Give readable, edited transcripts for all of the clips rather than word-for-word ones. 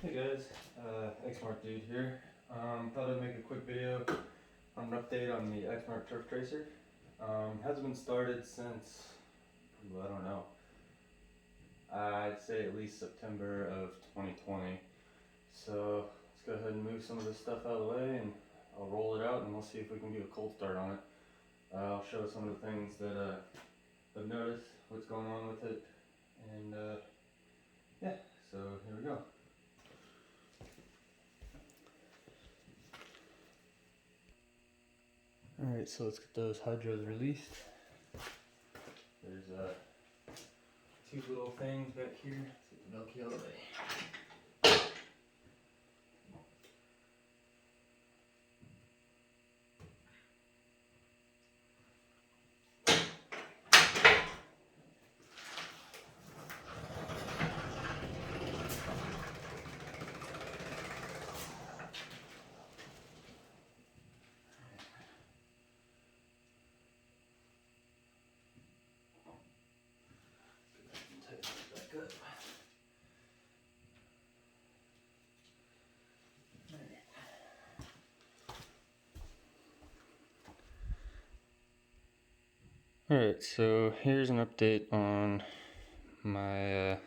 Hey guys, eXmark dude here. Thought I'd make a quick video on an update on the eXmark turf tracer. Hasn't been started since, I don't know, I'd say at least September of 2020. So let's go ahead and move some of this stuff out of the way and I'll roll it out and we'll see if we can do a cold start on it. I'll show some of the things that I've noticed, what's going on with it, and yeah, so here we go. Alright, so let's get those hydros released. There's two little things back here. Let's get the Velcro out of the way. Tighten this back up. Alright, so here's an update on my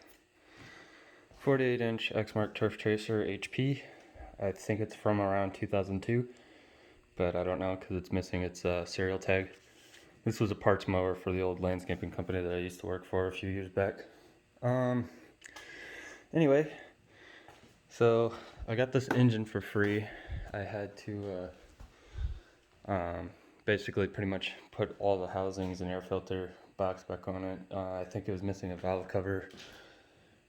48-inch eXmark Turf Tracer HP. I think it's from around 2002, but I don't know because it's missing its serial tag. This was a parts mower for the old landscaping company that I used to work for a few years back. Anyway, so I got this engine for free. I had to basically pretty much put all the housings and air filter box back on it. I think it was missing a valve cover,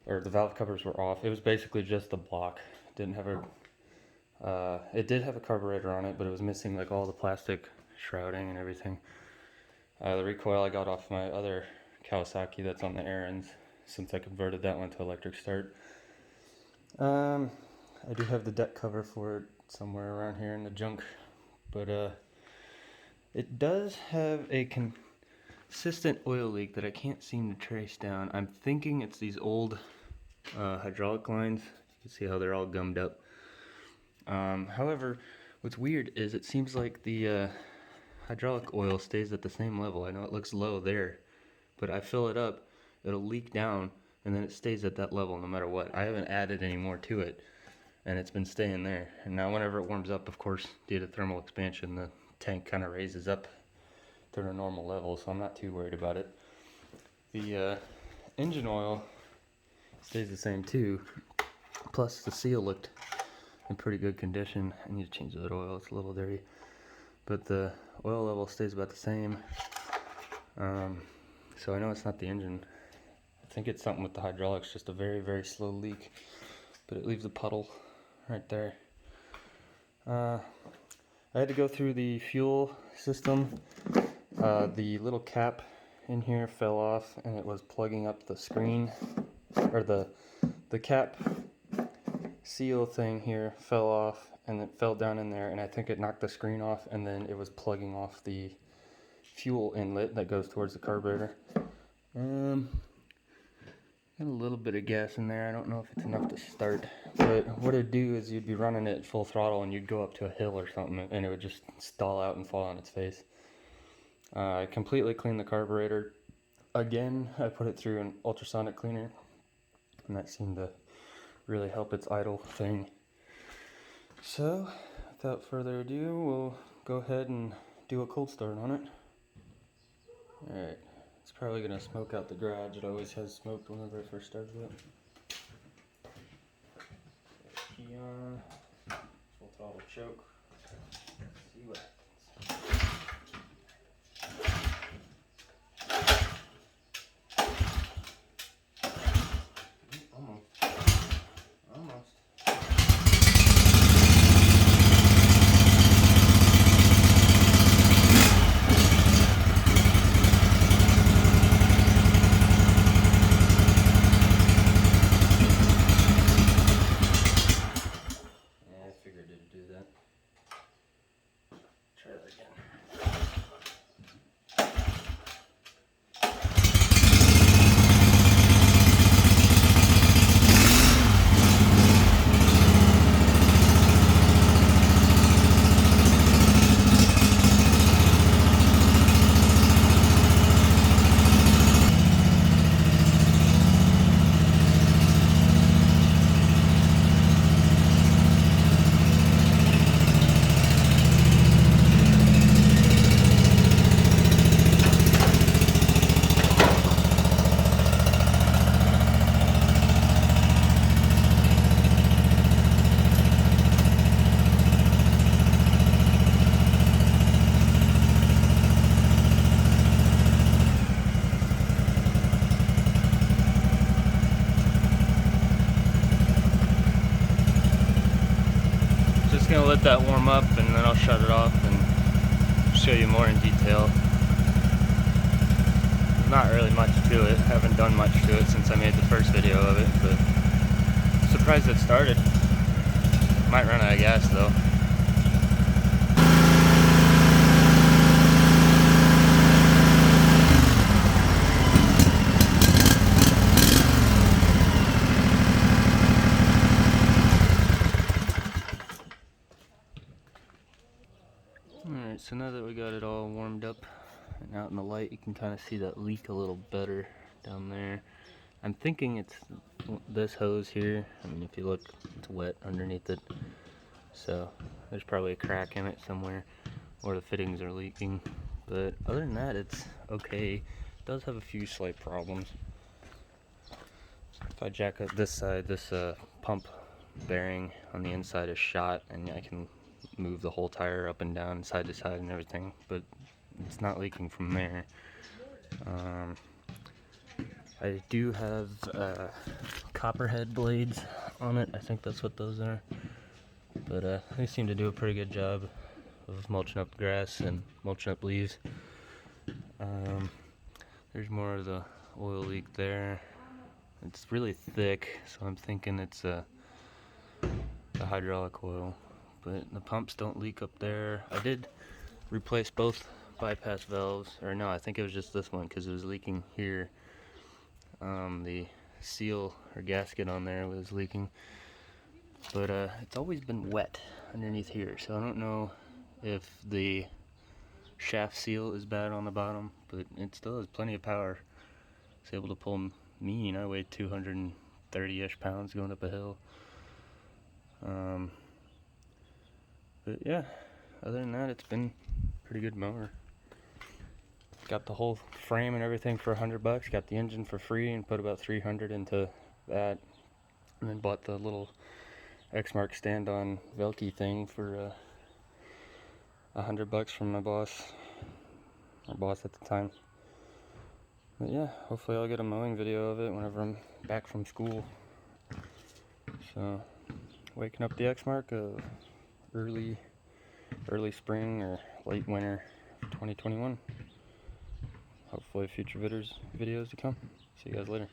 or the valve covers were off. It was basically just a block. It didn't have a it did have a carburetor on it, but it was missing like all the plastic shrouding and everything. The recoil I got off my other Kawasaki that's on the Aaron's, since I converted that one to electric start. I do have the deck cover for it somewhere around here in the junk, but it does have a consistent oil leak that I can't seem to trace down. I'm thinking it's these old hydraulic lines. You can see how they're all gummed up. However, what's weird is it seems like the hydraulic oil stays at the same level. I know it looks low there, but I fill it up, it'll leak down, and then it stays at that level no matter what. I haven't added any more to it, and it's been staying there. And now whenever it warms up, of course, due to thermal expansion, the tank kind of raises up to the normal level, so I'm not too worried about it. The engine oil stays the same too, plus the seal looked in pretty good condition. I need to change that oil, it's a little dirty, but the oil level stays about the same. So I know it's not the engine. I think it's something with the hydraulics, just a very, very slow leak, but it leaves a puddle right there. I had to go through the fuel system. The little cap in here fell off and it was plugging up the screen, or the cap seal thing here fell off and it fell down in there, and I think it knocked the screen off, and then it was plugging off the fuel inlet that goes towards the carburetor. Got a little bit of gas in there. I don't know if it's enough to start, but what it'd do is you'd be running it at full throttle and you'd go up to a hill or something and it would just stall out and fall on its face. I completely cleaned the carburetor. Again, I put it through an ultrasonic cleaner, and that seemed to really help its idle thing. So, without further ado, we'll go ahead and do a cold start on it. Alright. It's probably going to smoke out the garage. It always has smoked whenever I first started it. Key on. Full throttle choke. Let's see what happens. Almost. let that warm up and then I'll shut it off and show you more in detail. Not really much to it. Haven't done much to it since I made the first video of it, but surprised it started. Might run out of gas though. Alright, so now that we got it all warmed up and out in the light, you can kind of see that leak a little better down there. I'm thinking it's this hose here. I mean, if you look, it's wet underneath it. So there's probably a crack in it somewhere, or the fittings are leaking. But other than that, it's okay. It does have a few slight problems. If I jack up this side, this pump bearing on the inside is shot, and I can move the whole tire up and down, side to side and everything, but it's not leaking from there. I do have copperhead blades on it. I think that's what those are. But they seem to do a pretty good job of mulching up grass and mulching up leaves. There's more of the oil leak there. It's really thick, so I'm thinking it's the hydraulic oil. But the pumps don't leak up there. I did replace both bypass valves, or no, I think it was just this one because it was leaking here. The seal or gasket on there was leaking, but it's always been wet underneath here, so I don't know if the shaft seal is bad on the bottom, but it still has plenty of power. It's able to pull me, I weigh 230-ish pounds going up a hill. But yeah, other than that, it's been a pretty good mower. Got the whole frame and everything for $100. Got the engine for free and put about 300 into that, and then bought the little eXmark stand-on Velky thing for $100 from my boss at the time. But yeah, hopefully I'll get a mowing video of it whenever I'm back from school. So, waking up the eXmark of early spring or late winter 2021. Hopefully future videos to come. See you guys later.